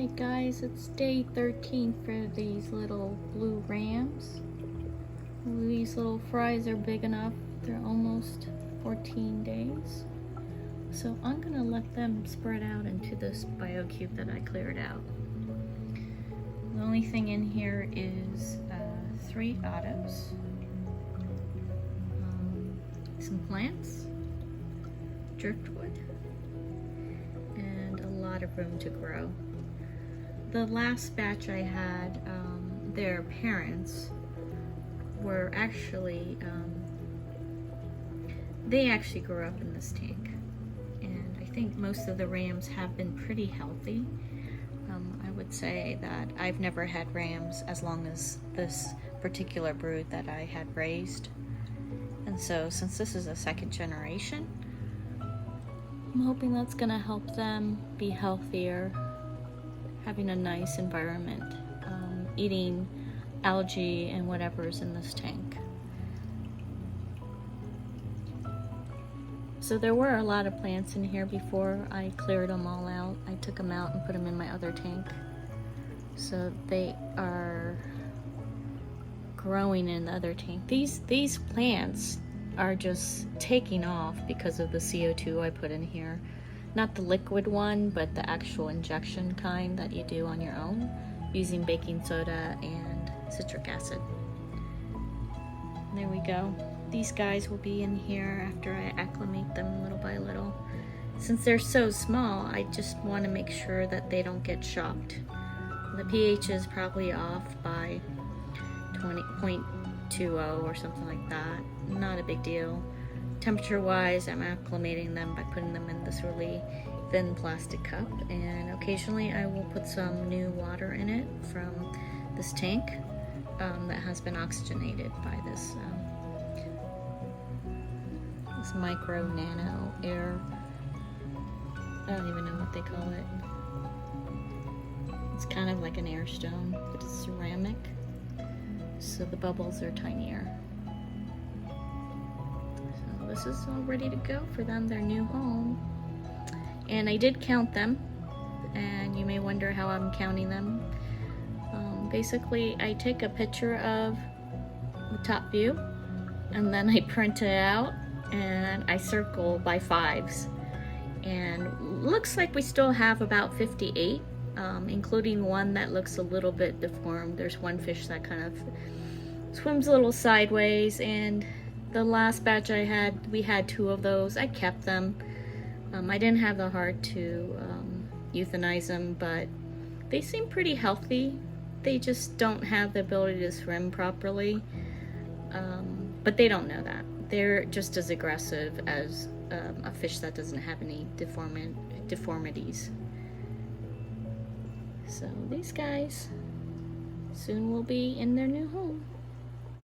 Alright guys, it's day 13 for these little blue rams. These little fries are big enough. They're almost 14 days. So I'm gonna let them spread out into this Biocube that I cleared out. The only thing in here is 3 autos, some plants, driftwood, and a lot of room to grow. The last batch I had, their parents were actually, they actually grew up in this tank. And I think most of the rams have been pretty healthy. I would say that I've never had rams as long as this particular brood that I had raised. And so since this is a second generation, I'm hoping that's gonna help them be healthier, having a nice environment, eating algae and whatever's in this tank. So there were a lot of plants in here before I cleared them all out. I took them out and put them in my other tank. So they are growing in the other tank. These plants are just taking off because of the CO2 I put in here. Not the liquid one, but the actual injection kind that you do on your own using baking soda and citric acid. There we go. These guys will be in here after I acclimate them little by little. Since they're so small, I just want to make sure that they don't get shocked. The pH is probably off by 20.20 or something like that. Not a big deal. Temperature wise, I'm acclimating them by putting them in this really thin plastic cup, and occasionally I will put some new water in it from this tank that has been oxygenated by this this micro nano air, I don't even know what they call it. It's kind of like an air stone, but it's ceramic, so the bubbles are tinier. So this is all ready to go for them, their new home. And I did count them, and you may wonder how I'm counting them. Basically, I take a picture of the top view, and then I print it out, and I circle by 5s. And looks like we still have about 58, including one that looks a little bit deformed. There's one fish that kind of swims a little sideways, and the last batch I had, we had 2 of those. I kept them. I didn't have the heart to euthanize them, but they seem pretty healthy. They just don't have the ability to swim properly, but they don't know that. They're just as aggressive as a fish that doesn't have any deformities. So these guys soon will be in their new home.